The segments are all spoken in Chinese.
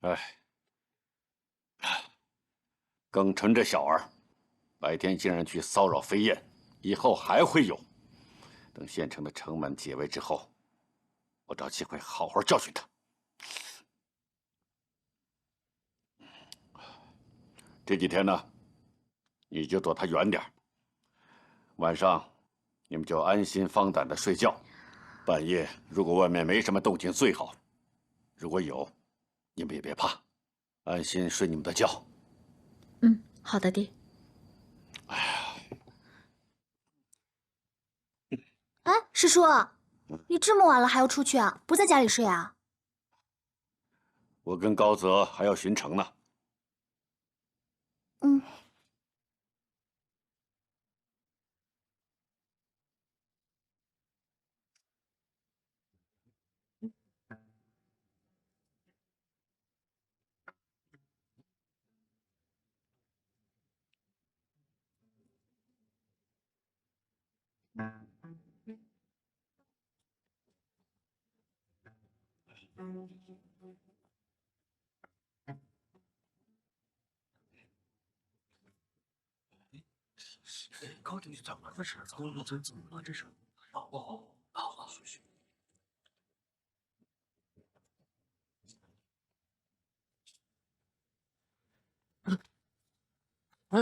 哎，耿纯这小儿，白天竟然去骚扰飞燕，以后还会有。等县城的城门解围之后，我找机会好好教训他。这几天呢，你就躲他远点儿。晚上，你们就安心放胆的睡觉。半夜如果外面没什么动静最好，如果有，你们也别怕，安心睡你们的觉。嗯，好的，爹。哎，师叔，你这么晚了还要出去啊？不在家里睡啊？我跟高泽还要巡城呢。嗯。高进去怎么了？这是怎么了？这是好，嘘。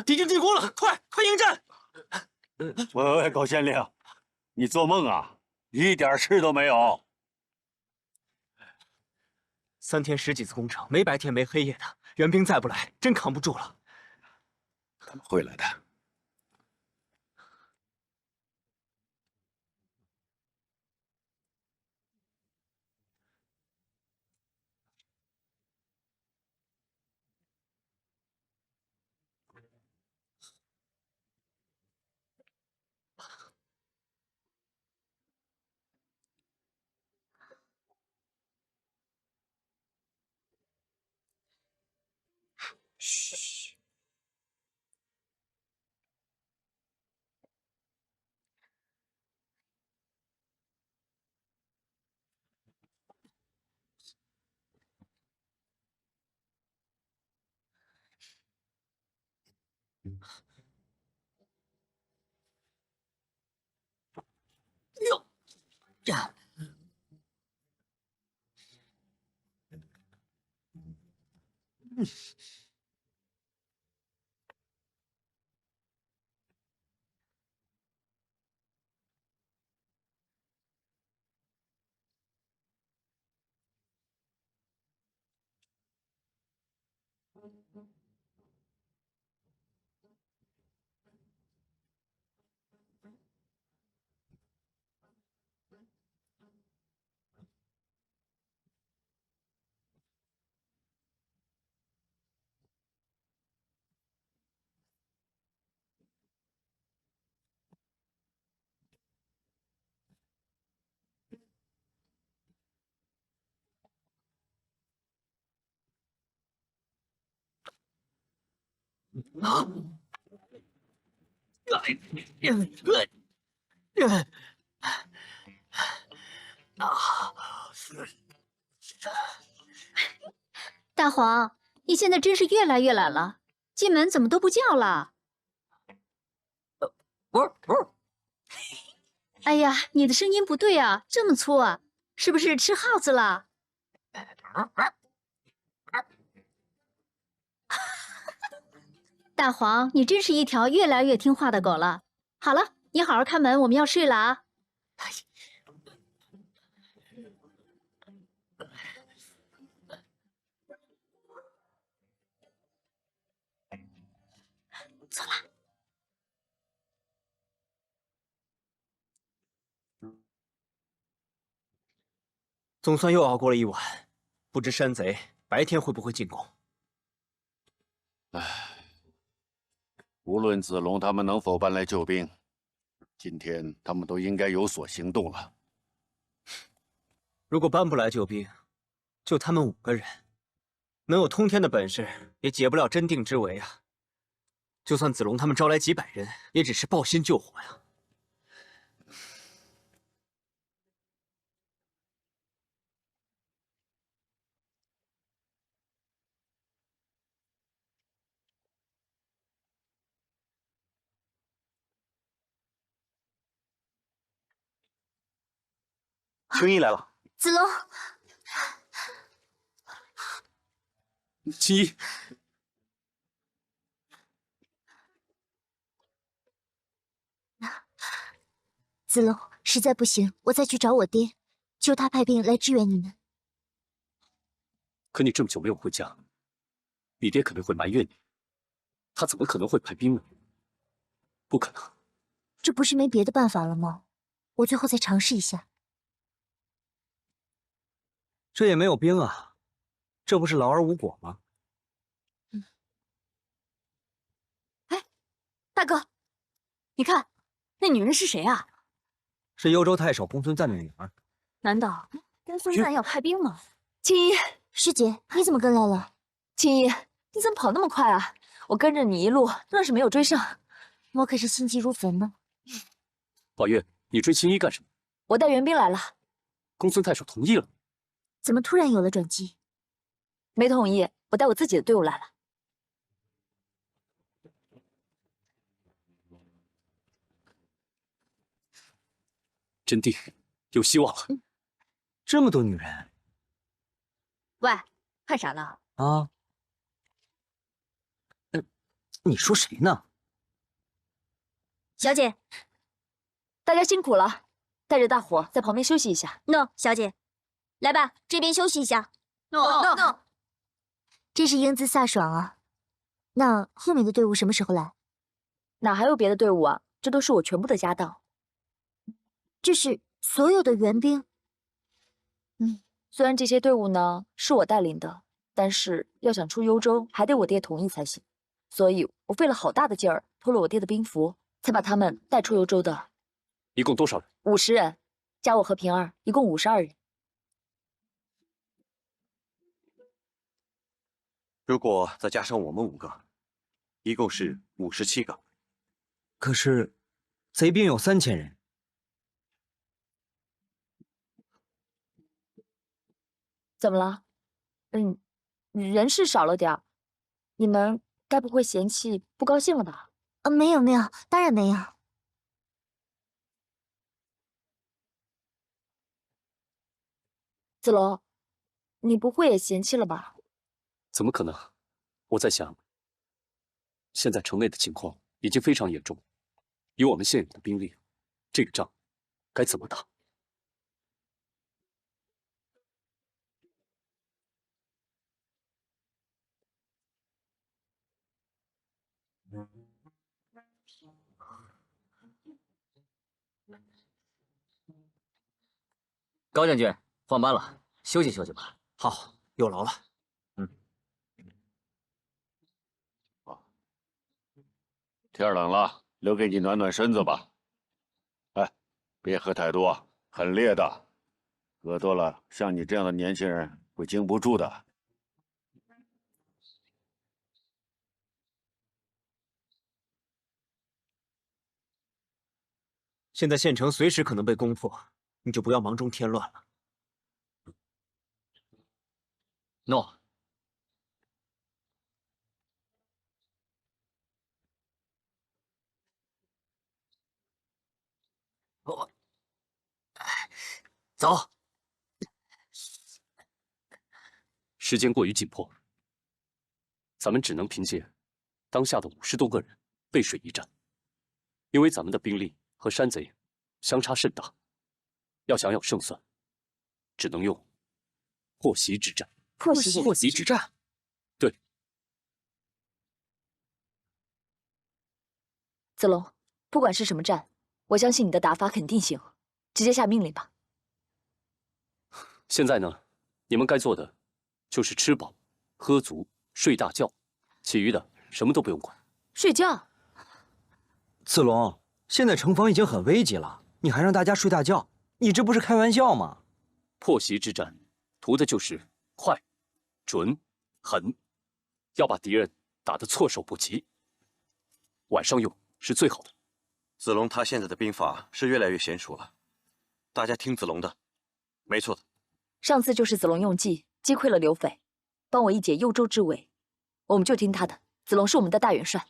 敌军进攻了，快迎战！喂，高县令，你做梦啊！一点事都没有。3天10几次攻城，没白天没黑夜的，援兵再不来，真扛不住了。他们会来的。嘘。哟呀！啊！大黄，你现在真是越来越懒了，进门怎么都不叫了？不是。哎呀，你的声音不对啊，这么粗啊，是不是吃耗子了？大黄，你真是一条越来越听话的狗了。好了，你好好看门，我们要睡了啊。走了。总算又熬过了一晚，不知山贼白天会不会进攻？唉，无论子龙他们能否搬来救兵，今天他们都应该有所行动了。如果搬不来救兵，就他们5个人，能有通天的本事，也解不了真定之围啊！就算子龙他们招来几百人，也只是抱薪救火呀。青衣来了。子龙，青衣，子龙，实在不行，我再去找我爹，求他派兵来支援你们。可你这么久没有回家，你爹肯定会埋怨你。他怎么可能会派兵呢？不可能。这不是没别的办法了吗？我最后再尝试一下。这也没有兵啊，这不是劳而无果吗？大哥，你看，那女人是谁啊？是幽州太守公孙瓒的女儿。难道公孙瓒要派兵吗？青衣，师姐，你怎么跟来了？青衣，你怎么跑那么快啊？我跟着你一路，愣是没有追上。我可是心急如焚呢。宝月，你追青衣干什么？我带援兵来了。公孙太守同意了。怎么突然有了转机？没同意，我带我自己的队伍来了。真定，有希望了。这么多女人喂，看啥呢？啊？你说谁呢？小姐，大家辛苦了，带着大伙在旁边休息一下。诺，小姐，来吧，这边休息一下。诺。真是英姿飒爽啊！那后面的队伍什么时候来？哪还有别的队伍啊？这都是我全部的家当。这是所有的援兵。虽然这些队伍呢是我带领的，但是要想出幽州，还得我爹同意才行。所以我费了好大的劲儿，托了我爹的兵符，才把他们带出幽州的。一共多少人50人，加我和平儿，一共52人。如果再加上我们5个，一共是57个。可是贼兵有3000人。怎么了？人是少了点儿，你们该不会嫌弃不高兴了吧？没有，当然没有。子龙，你不会也嫌弃了吧？怎么可能？我在想，现在城内的情况已经非常严重，以我们现有的兵力，这个仗该怎么打？高将军，换班了，休息休息吧。好，有劳了。天冷了，留给你暖暖身子吧。哎，别喝太多，很烈的，喝多了像你这样的年轻人会经不住的。现在县城随时可能被攻破，你就不要忙中添乱了。诺。走。时间过于紧迫，咱们只能凭借当下的50多个人背水一战，因为咱们的兵力和山贼相差甚大，要想有胜算，只能用破袭之战。破袭之战。对。子龙，不管是什么战，我相信你的打法肯定行，直接下命令吧。现在呢，你们该做的就是吃饱、喝足、睡大觉，其余的什么都不用管。睡觉？子龙，现在城防已经很危急了，你还让大家睡大觉，你这不是开玩笑吗？破袭之战，图的就是快、准、狠，要把敌人打得措手不及。晚上用是最好的。子龙他现在的兵法是越来越娴熟了，大家听子龙的，没错的。上次就是子龙用计击溃了刘匪，帮我一解幽州之围，我们就听他的。子龙是我们的大元帅。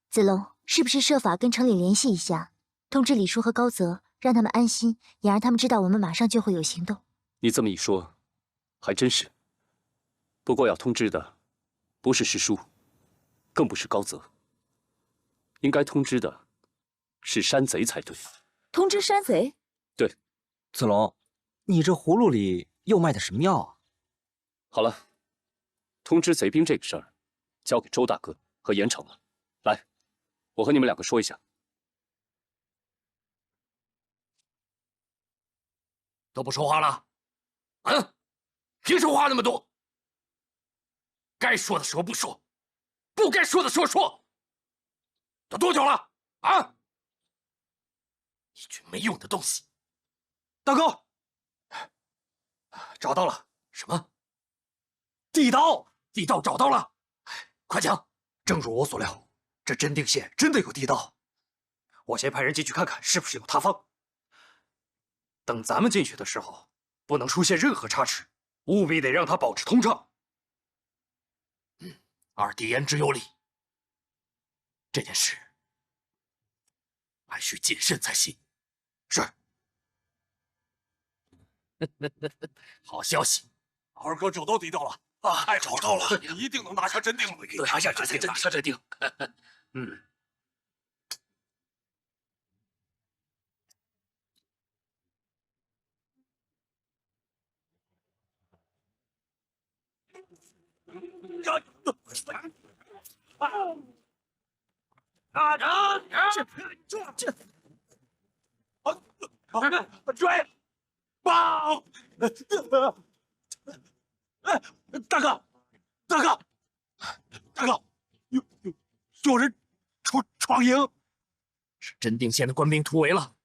子龙，是不是设法跟城里联系一下，通知李叔和高泽，让他们安心，也让他们知道我们马上就会有行动。你这么一说，还真是。不过要通知的，不是师叔，更不是高泽，应该通知的是山贼才对。通知山贼？对。子龙，你这葫芦里又卖的什么药啊？好了，通知贼兵这个事儿，交给周大哥和严城了。来，我和你们两个说一下。都不说话了？嗯，凭什么话那么多？该说的说不说，不该说的说。都多久了？啊！一群没用的东西！大哥，找到了。什么？地道！地道找到了，快讲！正如我所料，这真定县真的有地道。我先派人进去看看是不是有塌方。等咱们进去的时候，不能出现任何差池，务必得让它保持通畅。二弟言之有理，这件事还需谨慎才行。是。好消息，二哥找到地道了啊！找到了，一定能拿下真定了。拿下真定，拿下真定。嗯。追！报！大哥，有人闯营，是真定县的官兵突围了。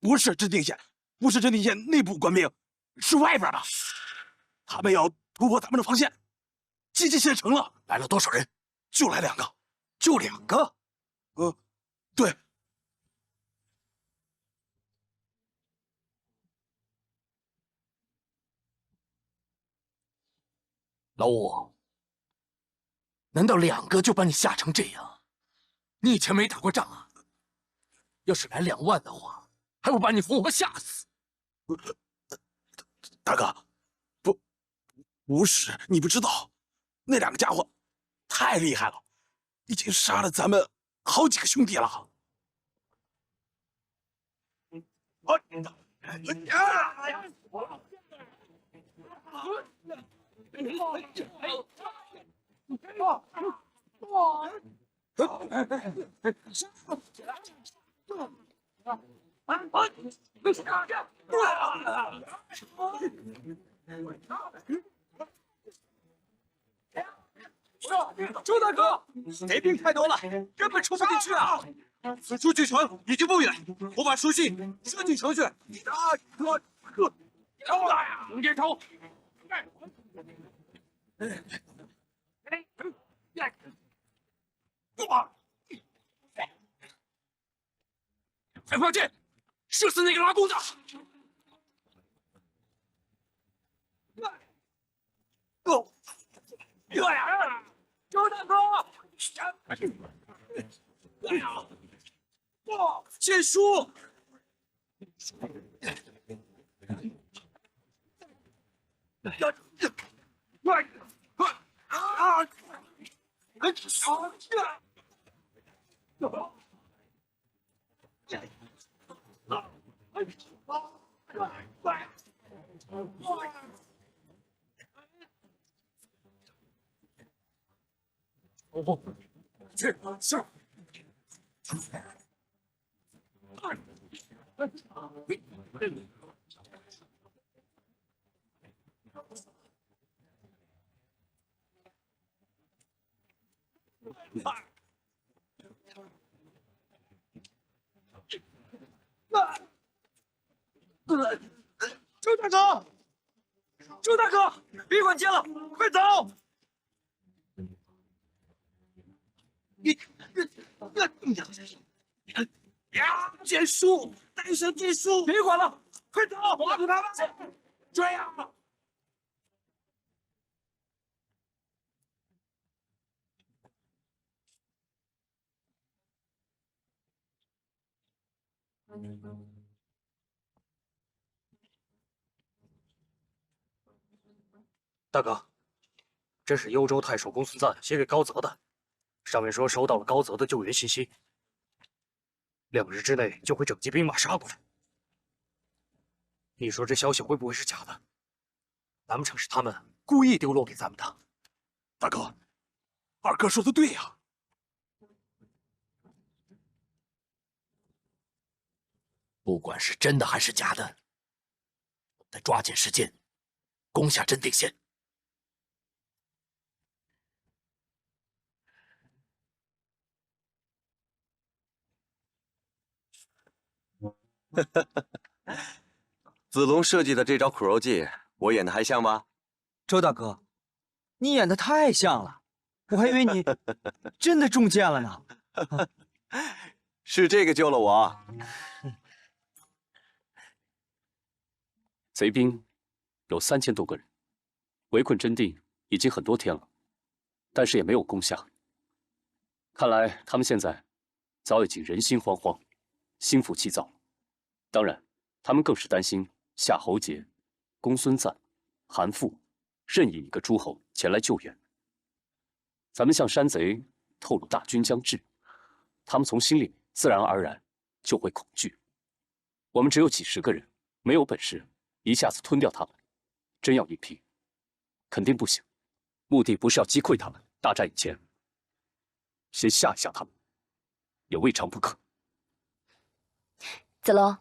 不是真定县，不是真定县内部官兵，是外边的。他们要突破咱们的防线，接近县城了。来了多少人？就来2个，就2个。对。老五，难道2个就把你吓成这样？你以前没打过仗啊？要是来2万的话，还不把你活活吓死？大哥，不是，你不知道，那2个家伙太厉害了，已经杀了咱们好几个兄弟了。周大哥，贼兵太多了，根本出不进去啊！此处距城已经不远，我把书信设进城去。接头。开炮箭，射死那个拉弓的！周大哥，剑书。是。周大哥，周大哥，别管街了，快走！剑术，带上剑术，别管了，快走！抓住他们！追啊！大哥，这是幽州太守公孙瓒写给高泽的，上面说收到了高泽的救援信息，2日之内就会整骑兵马杀过来。你说这消息会不会是假的？难不成是他们故意丢落给咱们的？大哥，二哥说的对呀。不管是真的还是假的，我们得抓紧时间攻下真定县。子龙设计的这招苦肉计，我演的还像吗？周大哥，你演的太像了，我还以为你真的中箭了呢。是这个救了我。贼兵有3000多个人，围困真定已经很多天了，但是也没有攻下。看来他们现在早已经人心惶惶，心浮气躁。当然，他们更是担心夏侯杰、公孙瓒、韩馥任意一个诸侯前来救援。咱们向山贼透露大军将至，他们从心里自然而然就会恐惧。我们只有几十个人，没有本事一下子吞掉他们，真要硬拼，肯定不行。目的不是要击溃他们，大战以前，先吓一吓他们，也未尝不可。子龙，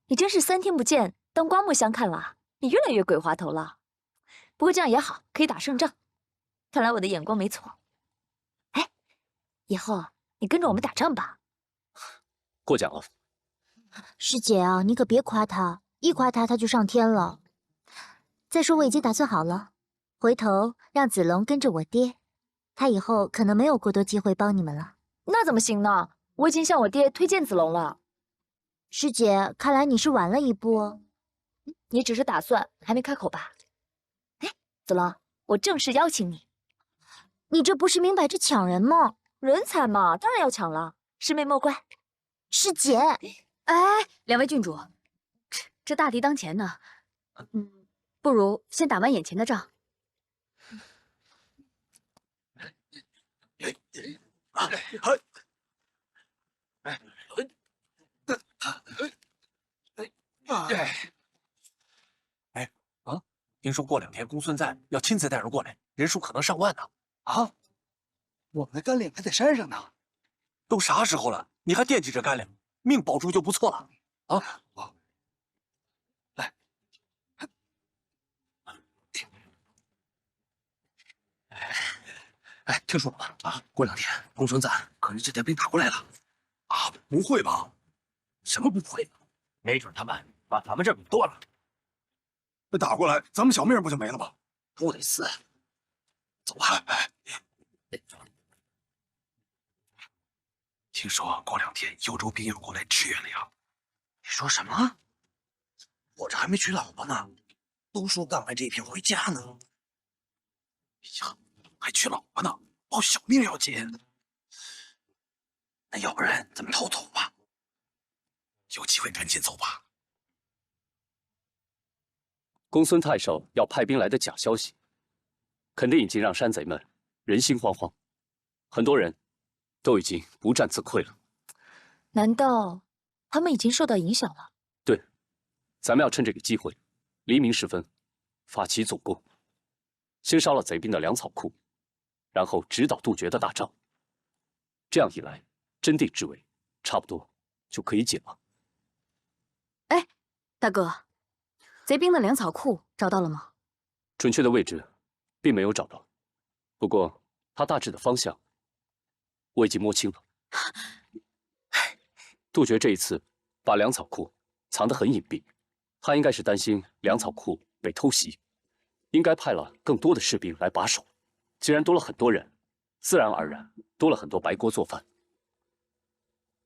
你真是3天不见，当刮目相看了。你越来越鬼滑头了。不过这样也好，可以打胜仗。看来我的眼光没错。哎，以后你跟着我们打仗吧。过奖了。师姐啊，你可别夸他，一夸他就上天了。再说我已经打算好了，回头让子龙跟着我爹，他以后可能没有过多机会帮你们了。那怎么行呢？我已经向我爹推荐子龙了。师姐，看来你是晚了一步。你只是打算，还没开口吧？哎，子龙，我正式邀请你。你这不是明摆着抢人吗？人才嘛，当然要抢了。师妹莫怪。师姐，哎，两位郡主，这大敌当前呢，不如先打完眼前的仗。听说过2天公孙瓒要亲自带人过来，人数可能上万呢。啊，我们的干粮还在山上呢。都啥时候了，你还惦记着干粮？命保住就不错了。啊，来，哎，听说了吗？啊，过2天公孙瓒可是这点兵打过来了。啊，不会吧？什么不会？没准他们把咱们这儿给剁了。那打过来，咱们小命不就没了吗？不得死！走吧。听说过2天幽州兵要过来支援了呀？你说什么？我这还没娶老婆呢，都说干完这一片回家呢。哎呀，还娶老婆呢，保小命要紧。那要不然咱们逃走吧？有机会赶紧走吧。公孙太守要派兵来的假消息，肯定已经让山贼们人心惶惶，很多人都已经不战自溃了。难道他们已经受到影响了？对，咱们要趁这个机会，黎明时分发起总攻，先烧了贼兵的粮草库，然后直捣杜绝的大仗。这样一来，真定之围差不多就可以解了。哎，大哥，贼兵的粮草库找到了吗？准确的位置并没有找到，不过它大致的方向我已经摸清了。杜绝这一次把粮草库藏得很隐蔽，他应该是担心粮草库被偷袭，应该派了更多的士兵来把守。既然多了很多人，自然而然多了很多白锅做饭。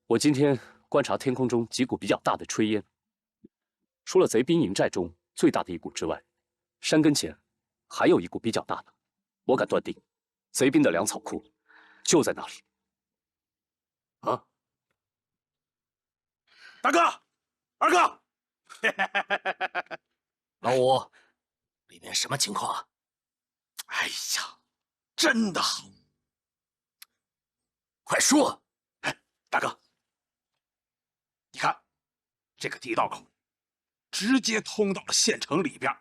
我今天观察天空中几股比较大的炊烟，除了贼兵营寨中最大的一股之外，山根前还有一股比较大的。我敢断定，贼兵的粮草库就在那里。啊！大哥，二哥，老五，里面什么情况啊？哎呀，真的好，快说！哎，大哥，你看这个地道口，直接通到了县城里边，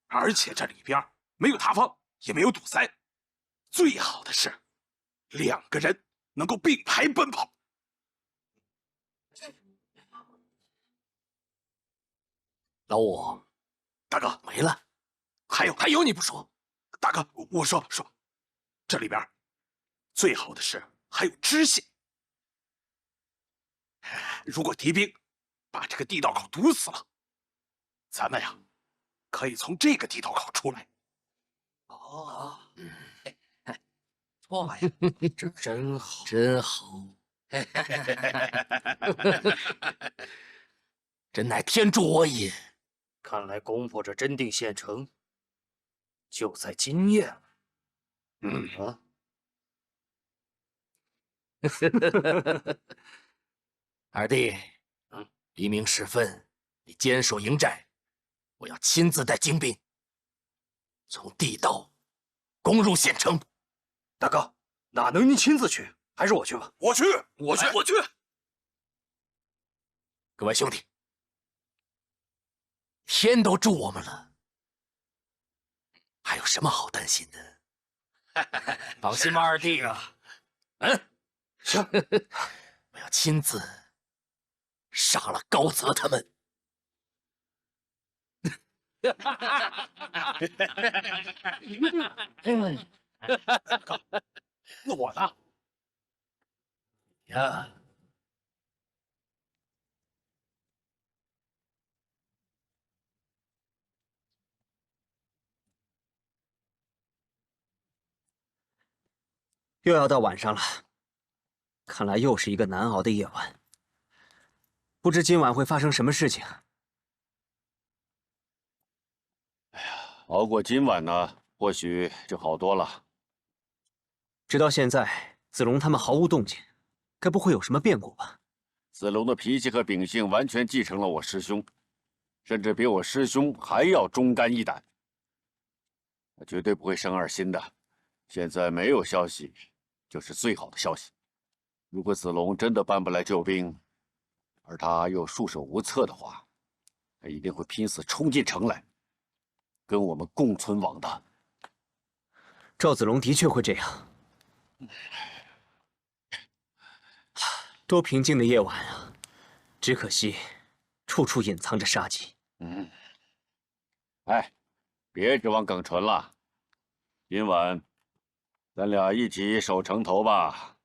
而且这里边没有塌方，也没有堵塞，最好的是2个人能够并排奔跑。老五，大哥没了，还有你不说，大哥我说，这里边最好的是还有支线。如果敌兵把这个地道口堵死了，咱们呀可以从这个地道口出来。哦，错呀，这真好，真好，真乃天助我也。看来攻破这真定县城，就在今夜了。啊！二弟，黎明时分，你坚守营寨，我要亲自带精兵，从地道攻入县城。大哥，哪能您亲自去？还是我去吧。我去！各位兄弟，天都助我们了，还有什么好担心的？放心吧，二弟啊。行，我要亲自杀了高泽他们。那我呢？呀，又要到晚上了，看来又是一个难熬的夜晚。不知今晚会发生什么事情。熬过今晚呢，或许就好多了。直到现在，子龙他们毫无动静，该不会有什么变故吧？子龙的脾气和秉性完全继承了我师兄，甚至比我师兄还要忠肝义胆。他绝对不会生二心的。现在没有消息，就是最好的消息。如果子龙真的搬不来救兵，而他又束手无策的话，他一定会拼死冲进城来，跟我们共存亡的。赵子龙的确会这样。多平静的夜晚啊，只可惜处处隐藏着杀机。哎，别指望耿纯了，今晚咱俩一起守城头吧。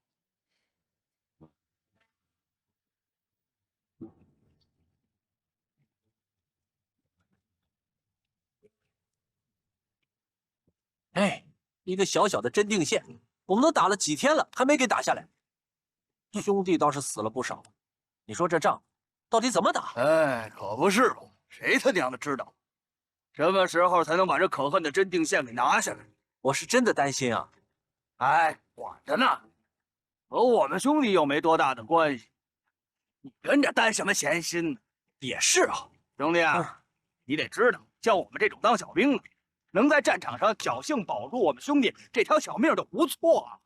哎，一个小小的真定县，我们都打了几天了，还没给打下来。兄弟倒是死了不少，你说这仗到底怎么打？哎，可不是嘛，谁他娘的知道，什么时候才能把这可恨的真定县给拿下来？我是真的担心啊。哎，管着呢，和我们兄弟又没多大的关系，你跟着担什么闲心呢？也是啊，兄弟啊，你得知道，像我们这种当小兵的，能在战场上侥幸保住我们兄弟这条小命就不错啊。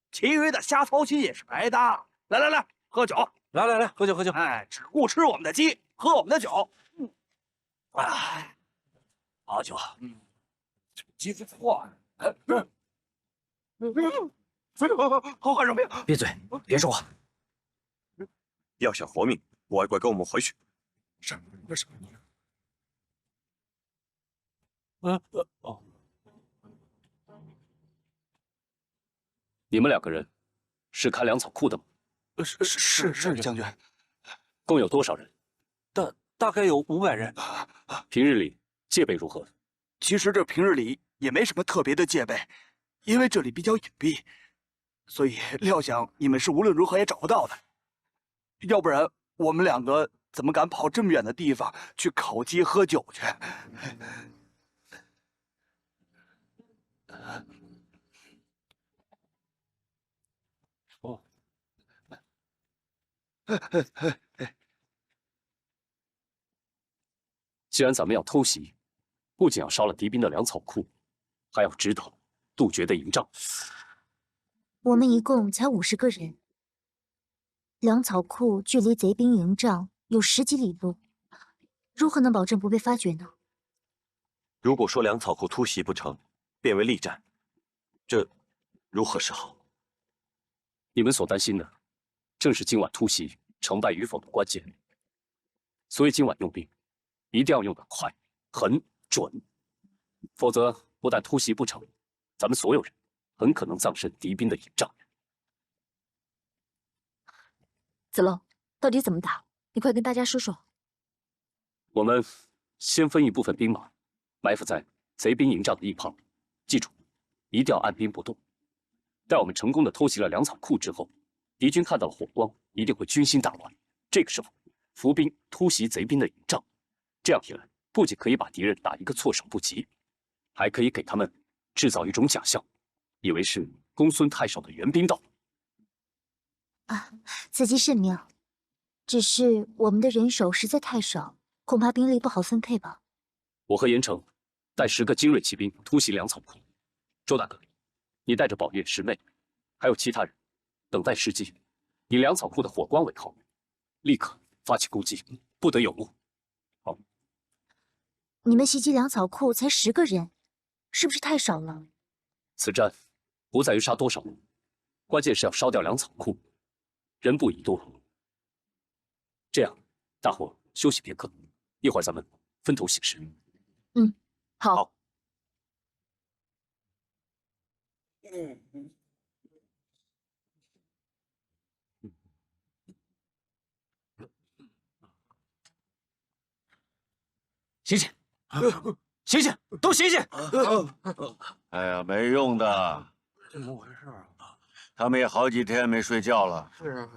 其余的瞎操心也是白搭。来，喝酒！来，喝酒！哎，只顾吃我们的鸡，喝我们的酒。哎，好酒！这鸡不错。好汉生兵！闭嘴，别说话。要想活命，乖乖跟我们回去。是。你们2个人是开粮草库的吗？是将军。共有多少人？大概有500人。平日里戒备如何？其实这平日里也没什么特别的戒备，因为这里比较隐蔽，所以料想你们是无论如何也找不到的。要不然我们2个怎么敢跑这么远的地方去烤鸡喝酒去？既然咱们要偷袭，不仅要烧了敌兵的粮草库，还要知道杜绝的营帐。我们一共才50个人，粮草库距离贼兵营帐有10几里路，如何能保证不被发觉呢？如果说粮草库突袭不成，变为力战，这如何是好？你们所担心的，正是今晚突袭成败与否的关键。所以今晚用兵，一定要用得快、狠、准，否则不但突袭不成，咱们所有人很可能葬身敌兵的营帐。子龙，到底怎么打？你快跟大家说说。我们先分一部分兵马埋伏在贼兵营帐的一旁，记住，一定要按兵不动。待我们成功的偷袭了粮草库之后，敌军看到了火光，一定会军心大乱。这个时候，伏兵突袭贼兵的营帐，这样一来，不仅可以把敌人打一个措手不及，还可以给他们制造一种假象，以为是公孙太守的援兵到。啊，此计甚妙。只是我们的人手实在太少，恐怕兵力不好分配吧。我和严城带10个精锐骑兵突袭粮草库。周大哥，你带着宝月、师妹，还有其他人，等待时机，以粮草库的火光为号，立刻发起攻击，不得有误。好。你们袭击粮草库才10个人，是不是太少了？此战不在于杀多少人，关键是要烧掉粮草库，人不宜多。这样，大伙休息片刻，一会儿咱们分头行事。嗯，好。好。醒醒，醒醒，都醒醒！哎呀，没用的，怎么回事啊？他们也好几天没睡觉了。是啊。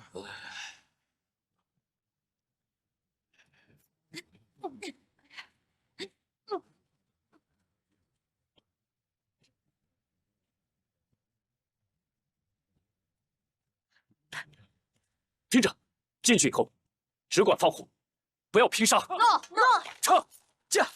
听着，进去以后只管放火，不要拼杀。诺，撤，驾！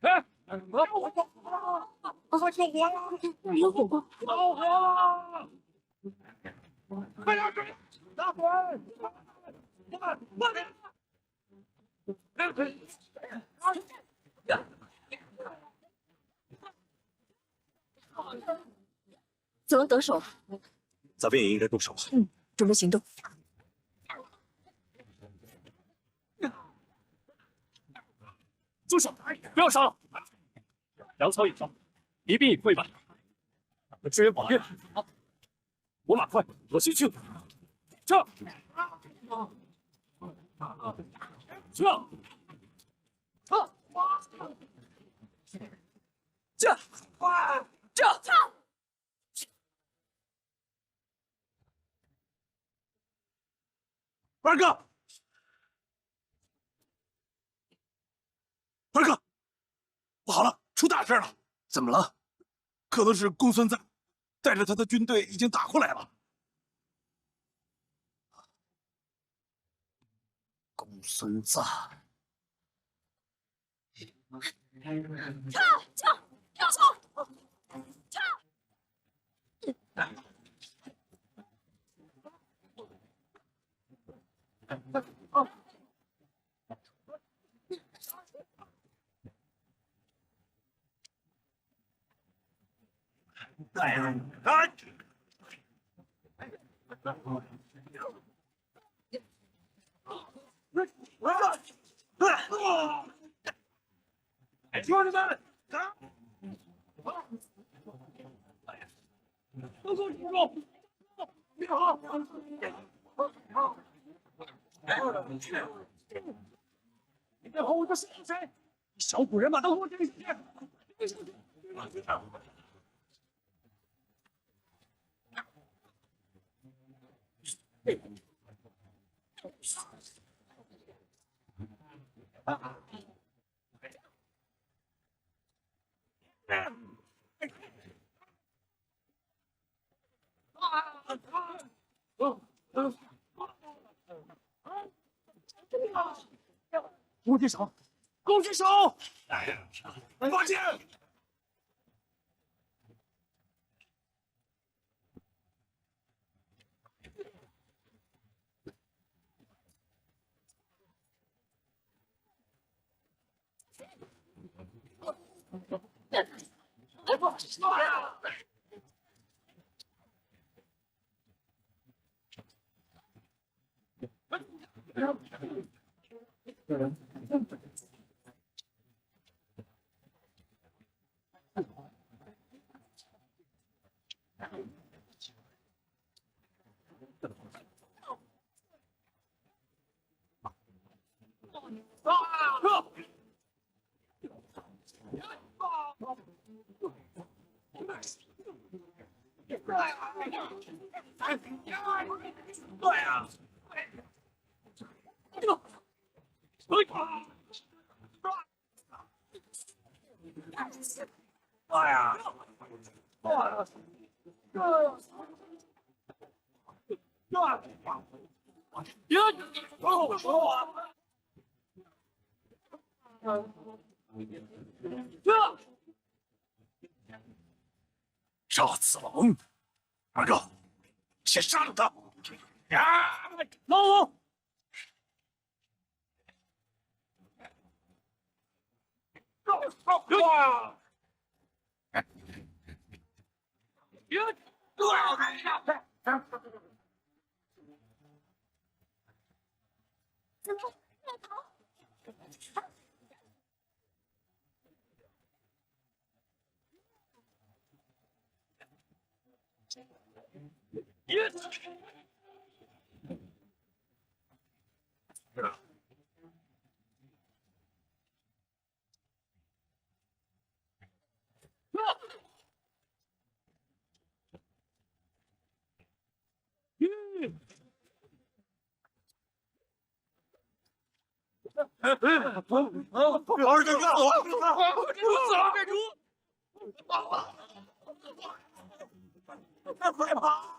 哎，我救火了！有火光！救火了！快点追！大鬼！快点！子龙得手了。咱们也应该动手了。准备行动。住手！不要杀了！粮草已烧，敌兵已溃败。支援宝月，我马快，我先去。撤！撤！这！二哥，二哥，不好了，出大事了！怎么了？可能是公孙瓒带着他的军队已经打过来了。公孙瓒，撤！要撤！撤！兄弟们，都给我住住！你好，你别吼我是谁？小古人把都给我顶下去！攻击手，攻击手！放箭！赵子龙，二哥，先杀了他！呀，老五！哇！怎么要逃？儿子，快跑！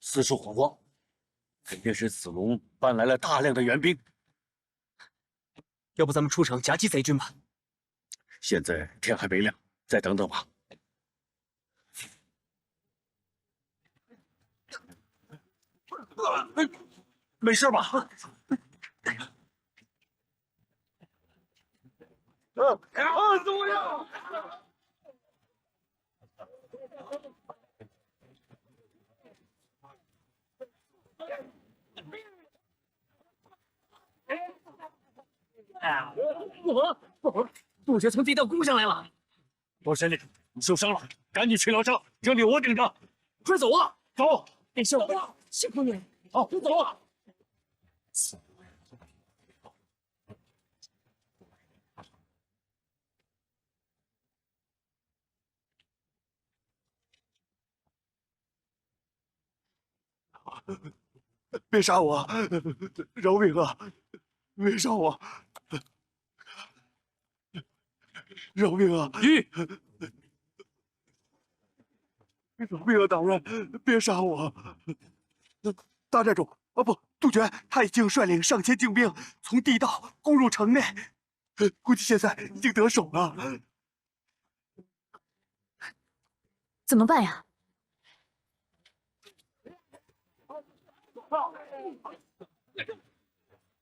四处火光，肯定是子龙搬来了大量的援兵。要不咱们出城夹击贼军吧？现在天还没亮，再等等吧。没事吧？怎么样？杜绝从地道攻上来了。罗神令，你受伤了，赶紧去疗伤，这里我顶着。快走啊！走，别笑我，辛苦你。好，就走啊。别杀我，饶命啊！别杀我，饶命啊！饶命啊！大人，别杀我！大寨主，啊不，杜鹃他已经率领上千精兵从地道攻入城内，估计现在已经得手了。怎么办呀？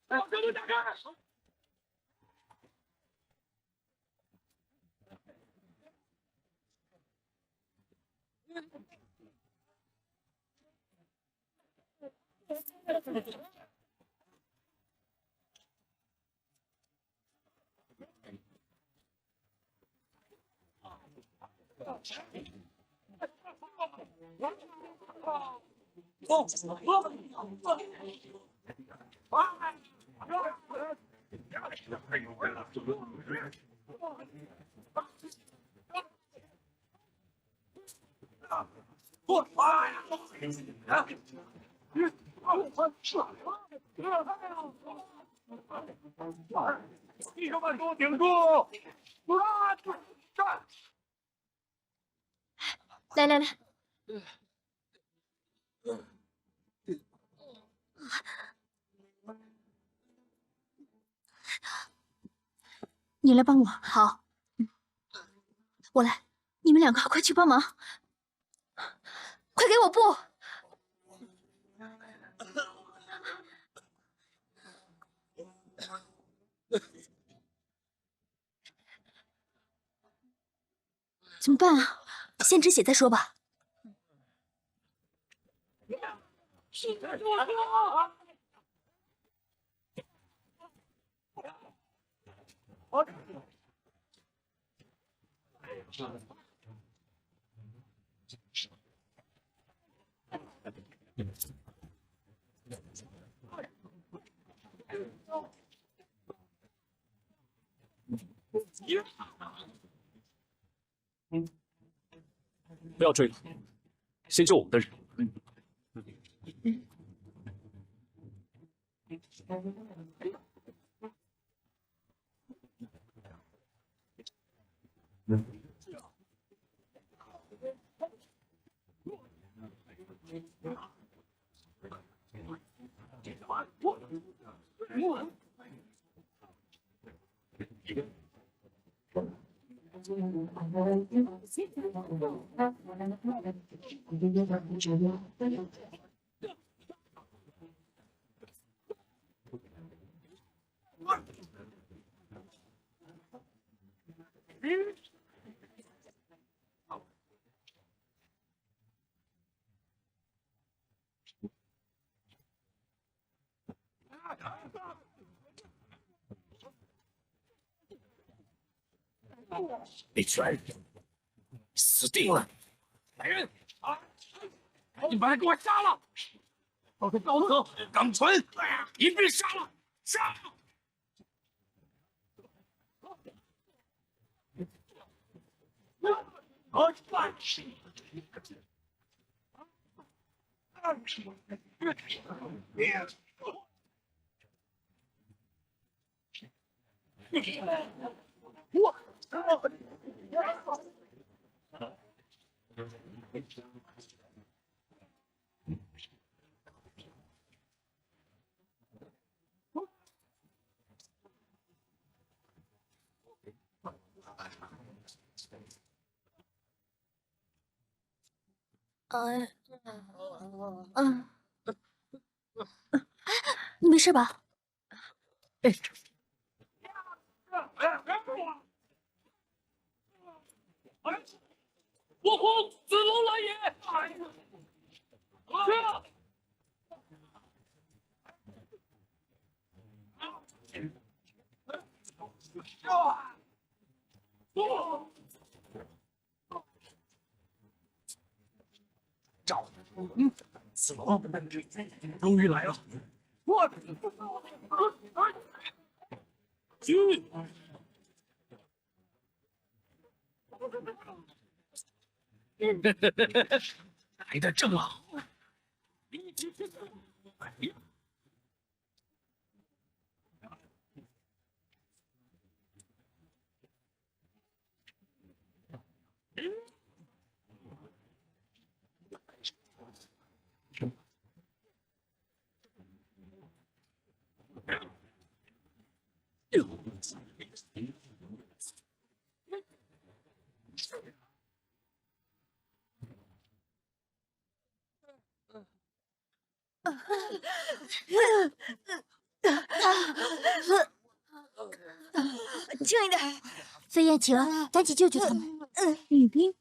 把这门打开！弟兄们都顶住！站！来来来，你来帮我。好，我来。你们两个快去帮忙，快给我布。怎么办啊？先止血再说吧。不要追了，先救我们的人。那群人死定了！来人，赶紧把他给我杀了！高泽、冈纯一并杀了！杀！你没事吧？哎，我皇子龙来也！赵，子龙终于来了！我去！来的正好。轻一点，飞燕，请赶紧救救他们。女兵，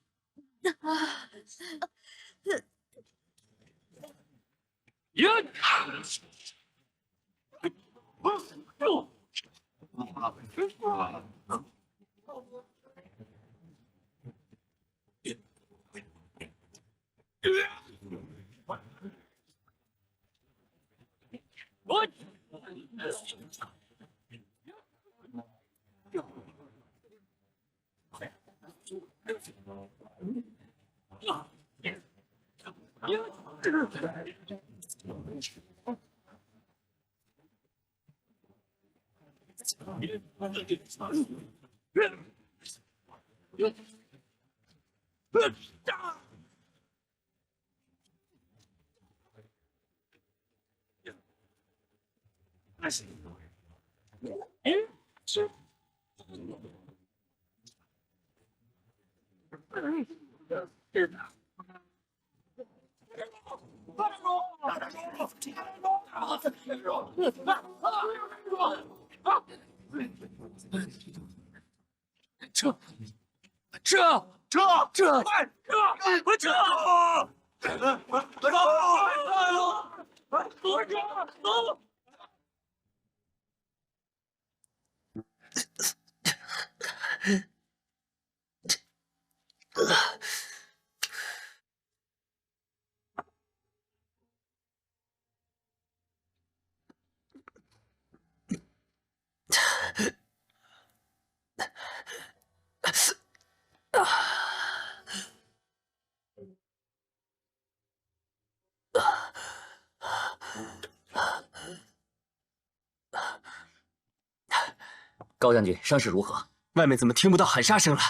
高将军，伤势如何？外面怎么听不到喊杀声了？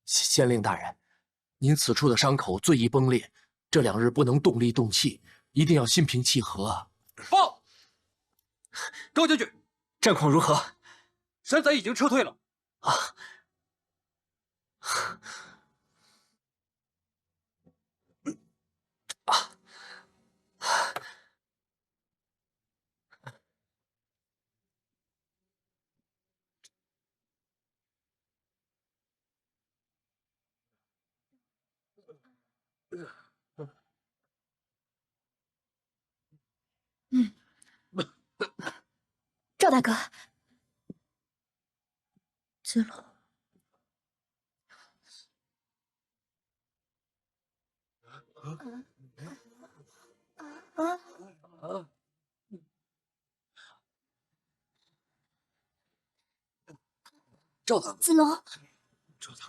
县令大人，您此处的伤口最易崩裂，这2日不能动力动气，一定要心平气和啊！报，高将军，战况如何？山贼已经撤退了。啊！赵大哥，子龙，赵大哥，子龙，赵大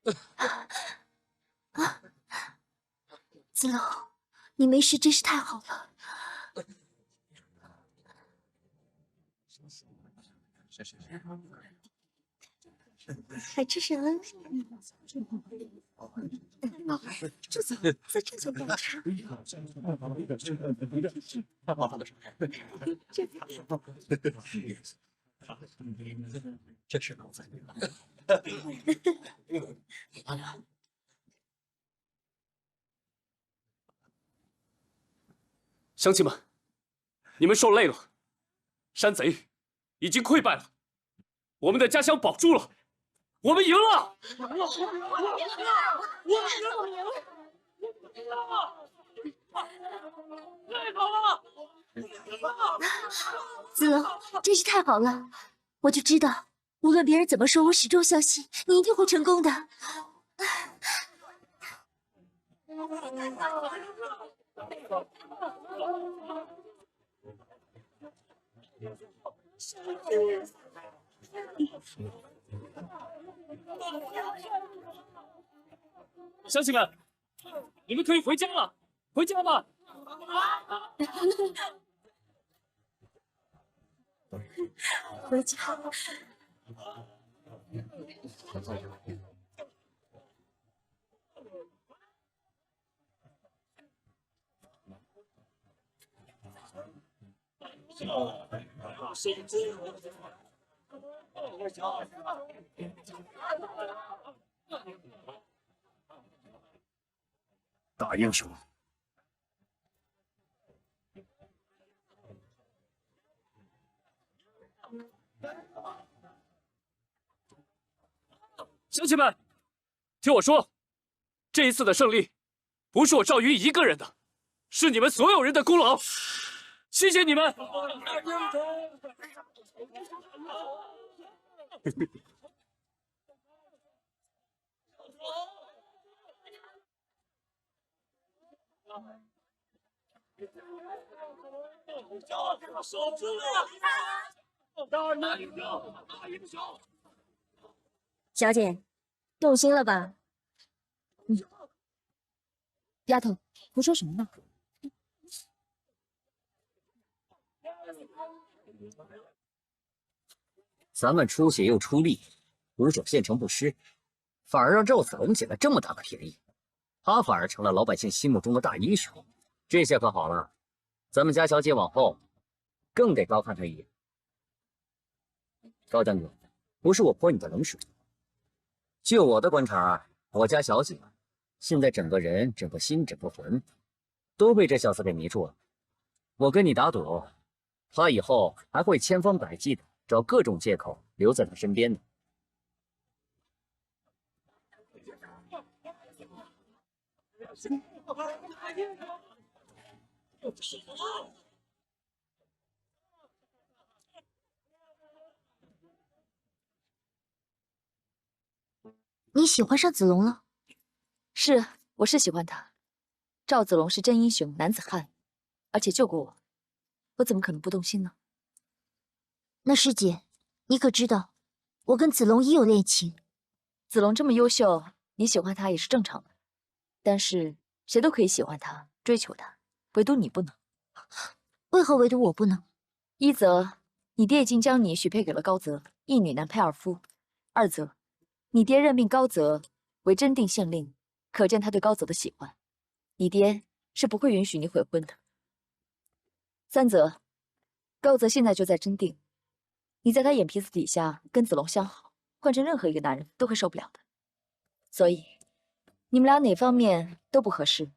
哥，子龙，你没事真是太好了。还吃什么？这次在这就给我吃。这是狗仔。乡亲们，你们受累了，山贼已经溃败了，我们的家乡保住了，我们赢了！我们赢了！太好了！子龙，真是太好了！我就知道，无论别人怎么说，我始终相信你一定会成功的。乡亲们，你们可以回家了，回家吧。回家。大英雄，乡亲们，听我说，这一次的胜利，不是我赵云一个人的，是你们所有人的功劳。谢谢你们！小姐，动心了吧？丫头，胡说什么呢？咱们出血又出力，独守县城不失，反而让赵子龙捡了这么大个便宜，他反而成了老百姓心目中的大英雄。这下可好了，咱们家小姐往后更得高看他一眼。高将军，不是我泼你的冷水，就我的观察，我家小姐现在整个人、整个心、整个魂都被这小子给迷住了。我跟你打赌，他以后还会千方百计的找各种借口留在他身边的。你喜欢上子龙了？是，我是喜欢他。赵子龙是真英雄，男子汉，而且救过我，我怎么可能不动心呢？那师姐，你可知道，我跟子龙已有恋情。子龙这么优秀，你喜欢他也是正常的。但是谁都可以喜欢他、追求他，唯独你不能。为何唯独我不能？一则，你爹已经将你许配给了高泽，一女难配二夫；二则，你爹任命高泽为真定县令，可见他对高泽的喜欢。你爹是不会允许你悔婚的。三则，高泽现在就在真定，你在他眼皮子底下跟子龙相好，换成任何一个男人都会受不了的。所以，你们俩哪方面都不合适。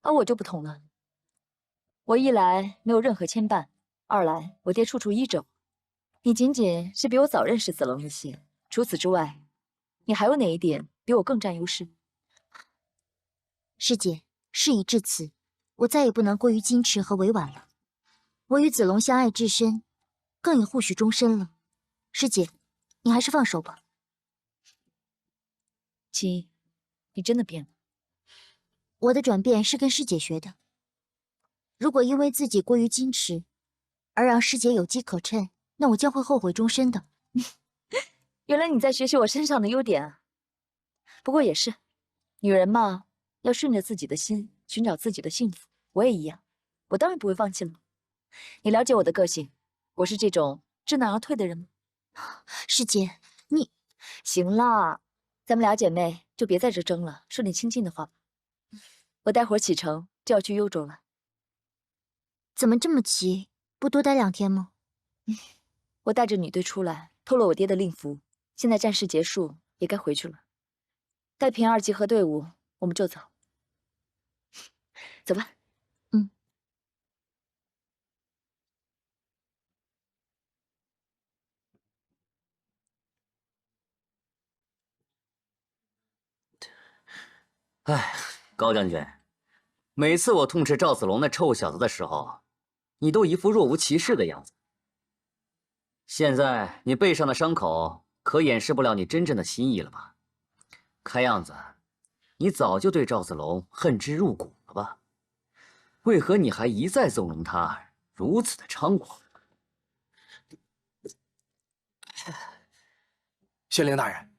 而我就不同了，我一来没有任何牵绊，二来我爹处处依着。你仅仅是比我早认识子龙一些，除此之外，你还有哪一点比我更占优势？师姐，事已至此，我再也不能过于矜持和委婉了。我与子龙相爱至深，更已互许终身了。师姐，你还是放手吧。青，你真的变了。我的转变是跟师姐学的。如果因为自己过于矜持，而让师姐有机可乘，那我将会后悔终身的。原来你在学习我身上的优点啊！不过也是，女人嘛，要顺着自己的心，寻找自己的幸福。我也一样，我当然不会放弃了。你了解我的个性，我是这种知难而退的人吗？师姐，你行啦，咱们俩姐妹就别在这争了，说点亲近的话吧。我待会儿启程就要去幽州了。怎么这么急？不多待2天吗？我带着女队出来，偷了我爹的令符，现在战事结束，也该回去了。待平儿集合队伍，我们就走。走吧。哎，高将军，每次我痛斥赵子龙那臭小子的时候，你都一副若无其事的样子。现在你背上的伤口可掩饰不了你真正的心意了吧？看样子，你早就对赵子龙恨之入骨了吧？为何你还一再纵容他如此的猖狂？县令大人，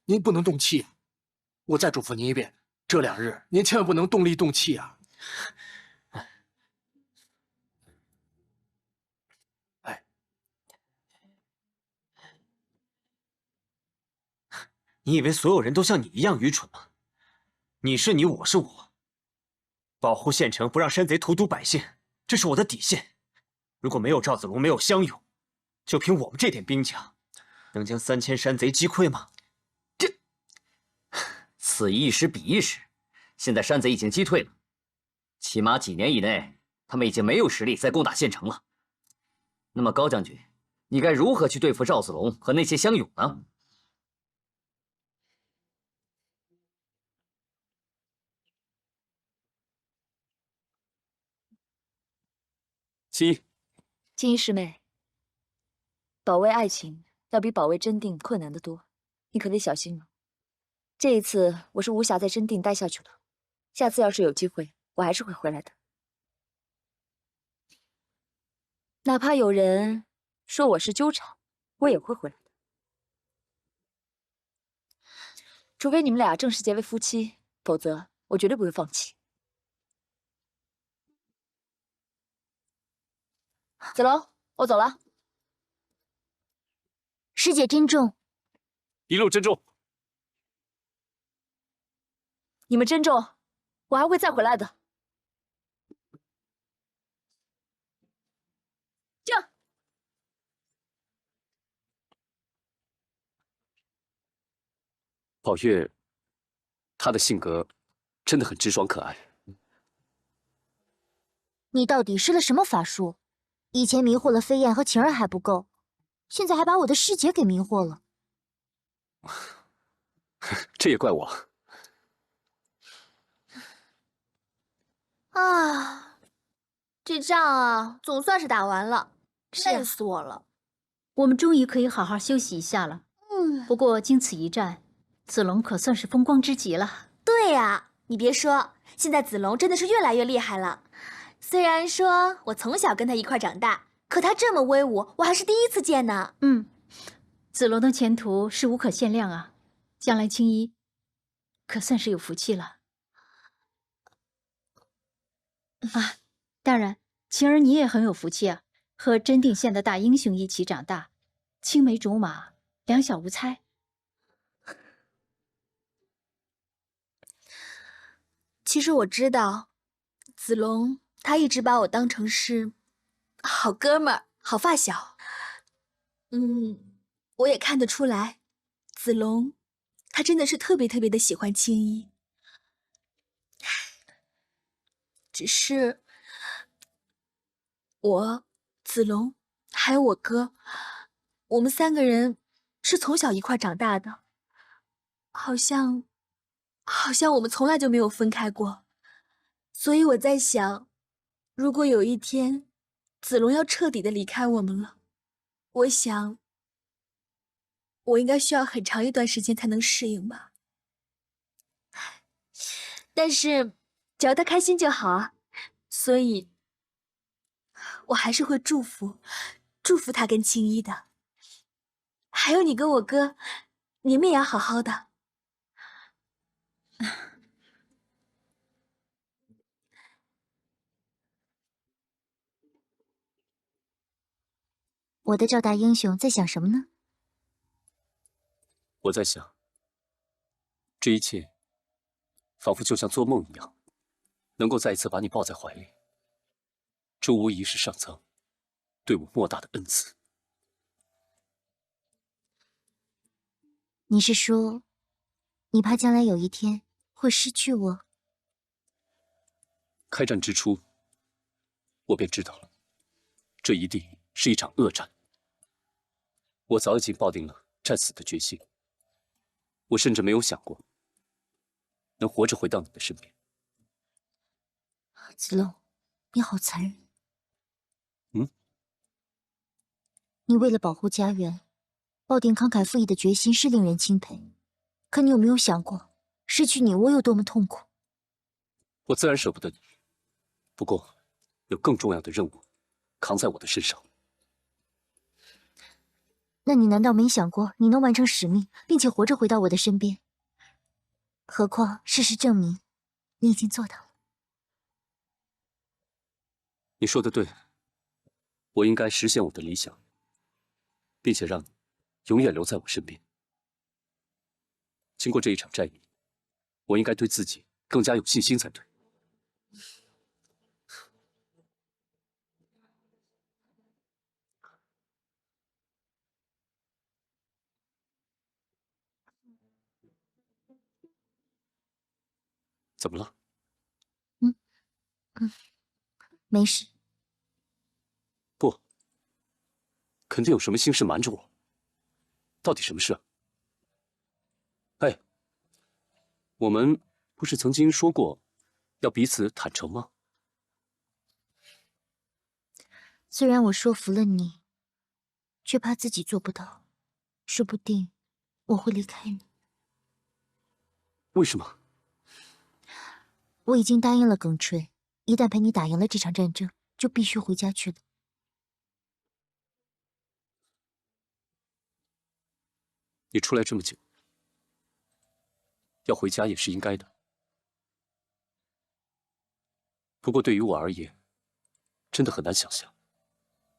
您不能动气。我再嘱咐您一遍，这2日您千万不能动力动气啊！你以为所有人都像你一样愚蠢吗？你是你，我是我。保护县城，不让山贼荼毒百姓，这是我的底线。如果没有赵子龙，没有湘勇，就凭我们这点兵强，能将3000山贼击溃吗？此一时彼一时，现在山贼已经击退了，起码几年以内，他们已经没有实力再攻打县城了。那么高将军，你该如何去对付赵子龙和那些乡勇呢？青衣，青衣师妹，保卫爱情要比保卫真定困难得多，你可得小心了。这一次我是无暇在真定待下去了，下次要是有机会，我还是会回来的。哪怕有人说我是纠缠，我也会回来的。除非你们俩正式结为夫妻，否则我绝对不会放弃。子龙，我走了。师姐珍重，一路珍重。你们珍重，我还会再回来的。这样。宝月，她的性格真的很直爽可爱。你到底施了什么法术？以前迷惑了飞燕和晴儿还不够，现在还把我的师姐给迷惑了。这也怪我。啊，这仗啊，总算是打完了，累死我了。我们终于可以好好休息一下了。不过经此一战，子龙可算是风光之极了。对呀，你别说，现在子龙真的是越来越厉害了。虽然说我从小跟他一块长大，可他这么威武，我还是第一次见呢。子龙的前途是无可限量啊，将来青衣可算是有福气了。啊，当然，晴儿你也很有福气啊，和真定县的大英雄一起长大，青梅竹马，两小无猜。其实我知道，子龙他一直把我当成是好哥们儿、好发小。我也看得出来，子龙他真的是特别特别的喜欢青衣。只是我、子龙还有我哥，我们3个人是从小一块长大的，好像我们从来就没有分开过。所以我在想，如果有一天子龙要彻底的离开我们了，我想我应该需要很长一段时间才能适应吧。但是只要他开心就好啊，所以我还是会祝福他跟青衣的。还有你跟我哥，你们也要好好的。我的赵大英雄在想什么呢？我在想，这一切仿佛就像做梦一样，能够再一次把你抱在怀里，这无疑是上苍对我莫大的恩赐。你是说，你怕将来有一天会失去我？开战之初，我便知道了，这一定是一场恶战。我早已经抱定了战死的决心。我甚至没有想过能活着回到你的身边。子龙，你好残忍。你为了保护家园，抱定慷慨赴义的决心是令人钦佩。可你有没有想过，失去你我有多么痛苦？我自然舍不得你，不过有更重要的任务扛在我的身上。那你难道没想过你能完成使命，并且活着回到我的身边？何况事实证明，你已经做到了。你说的对，我应该实现我的理想，并且让你永远留在我身边。经过这一场战役，我应该对自己更加有信心才对。怎么了？没事。不，肯定有什么心事瞒着我。到底什么事啊？哎，我们不是曾经说过要彼此坦诚吗？虽然我说服了你，却怕自己做不到，说不定我会离开你。为什么？我已经答应了耿吹，一旦陪你打赢了这场战争，就必须回家去了。你出来这么久，要回家也是应该的。不过对于我而言，真的很难想象，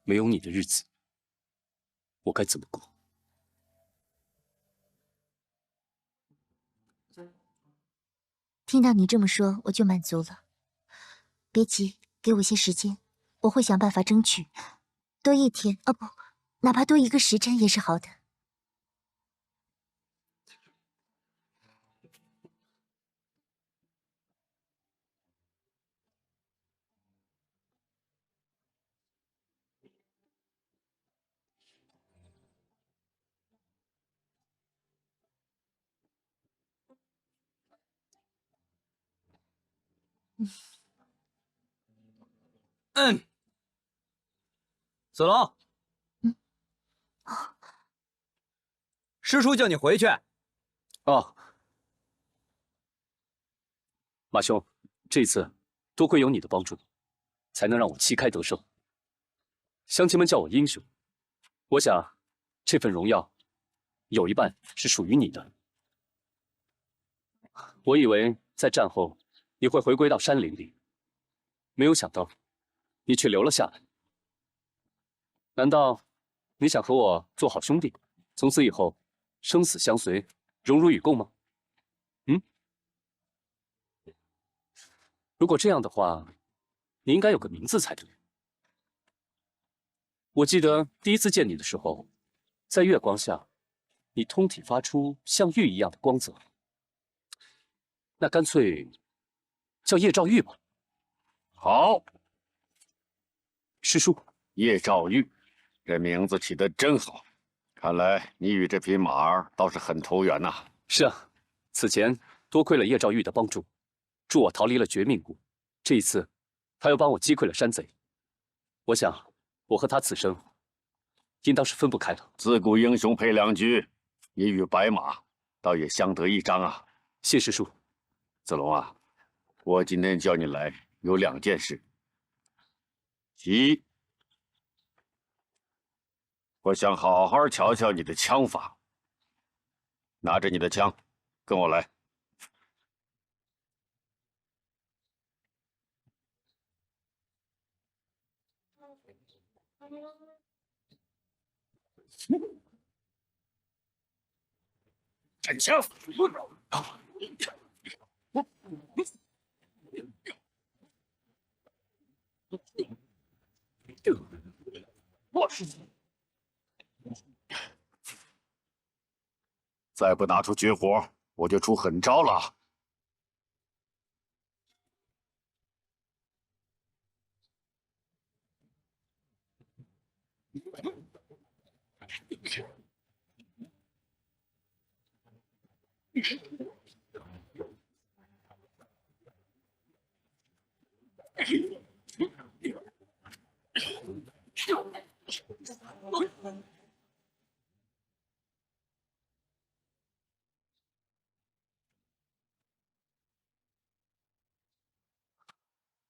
没有你的日子，我该怎么过。听到你这么说，我就满足了。别急，给我些时间，我会想办法争取多1天，哦不，哪怕多1个时辰也是好的。子龙，师叔叫你回去。哦，马兄，这次多亏有你的帮助，才能让我旗开得胜。乡亲们叫我英雄，我想这份荣耀有一半是属于你的。我以为在战后你会回归到山林里，没有想到你却留了下来。难道你想和我做好兄弟，从此以后生死相随，荣辱与共吗？如果这样的话，你应该有个名字才对。我记得第一次见你的时候，在月光下，你通体发出像玉一样的光泽。那干脆叫叶兆玉吧。好，师叔，叶兆玉，这名字起得真好。看来你与这匹马儿倒是很投缘呐。是啊，此前多亏了叶兆玉的帮助，助我逃离了绝命谷。这一次，他又帮我击溃了山贼。我想，我和他此生应当是分不开的。自古英雄配两军，你与白马倒也相得益彰啊。谢师叔。子龙啊，我今天叫你来有2件事。其一，我想好好瞧瞧你的枪法。拿着你的枪，跟我来。站枪！再不拿出绝活，我就出狠招了。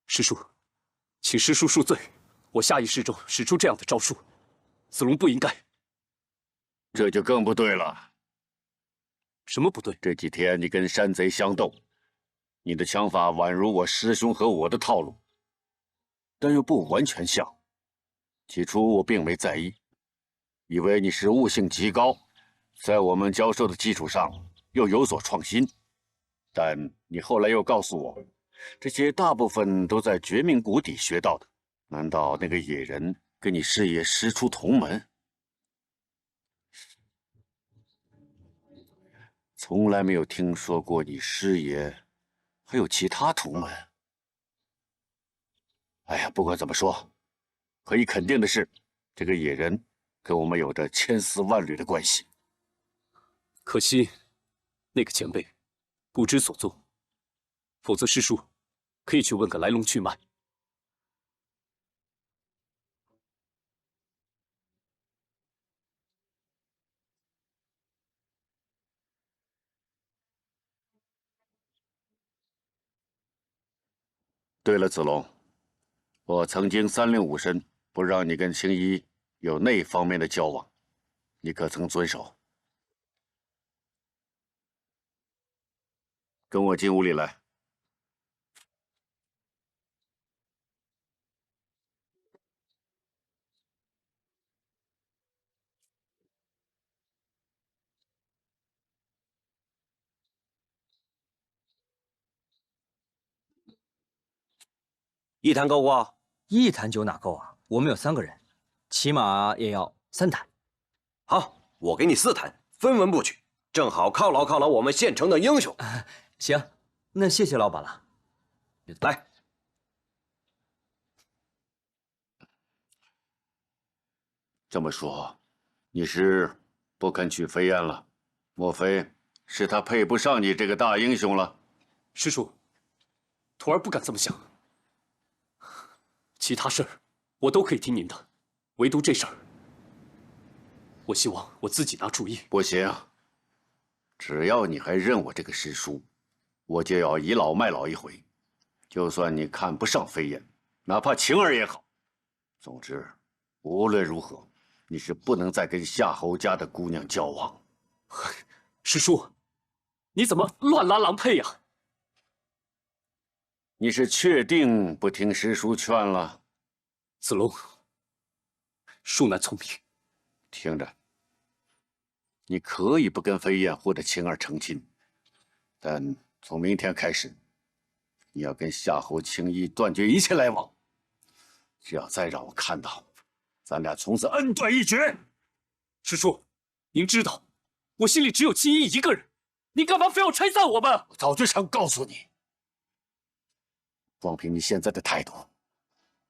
师叔，请师叔恕罪，我下意识中使出这样的招数，子龙不应该。这就更不对了。什么不对？这几天你跟山贼相斗，你的枪法宛如我师兄和我的套路，但又不完全像。起初我并没在意，以为你是悟性极高，在我们教授的基础上又有所创新。但你后来又告诉我，这些大部分都在绝命谷底学到的。难道那个野人跟你师爷师出同门？从来没有听说过你师爷还有其他同门。哎呀，不管怎么说，可以肯定的是，这个野人跟我们有着千丝万缕的关系。可惜，那个前辈不知所踪，否则师叔可以去问个来龙去脉。对了，子龙，我曾经3令5申，不让你跟青衣有那方面的交往，你可曾遵守？跟我进屋里来。1坛够不够？1坛酒哪够啊？我们有3个人，起码也要3坛。好，我给你4坛，分文不取，正好犒劳我们县城的英雄。行，那谢谢老板了。来，这么说，你是不肯娶飞燕了？莫非是她配不上你这个大英雄了？师叔，徒儿不敢这么想。其他事儿我都可以听您的，唯独这事儿，我希望我自己拿主意。不行，只要你还认我这个师叔，我就要倚老卖老一回。就算你看不上飞燕，哪怕晴儿也好。总之，无论如何，你是不能再跟夏侯家的姑娘交往。师叔，你怎么乱拉郎配呀？你是确定不听师叔劝了？子龙，恕难从命。听着，你可以不跟飞燕或者晴儿成亲，但从明天开始，你要跟夏侯青衣断绝一切来往。只要再让我看到，咱俩从此恩断义绝。师叔，您知道，我心里只有青衣一个人，你干嘛非要拆散我们？我早就想告诉你。光凭你现在的态度，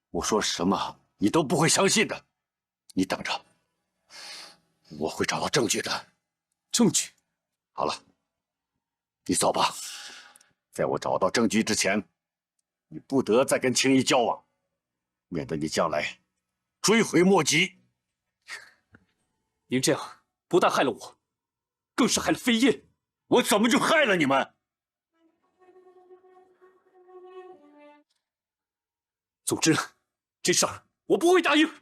我说什么你都不会相信的。你等着，我会找到证据的。证据？好了，你走吧。在我找到证据之前，你不得再跟青衣交往，免得你将来追悔莫及。您这样不但害了我，更是害了飞燕。我怎么就害了你们？总之，这事儿我不会答应。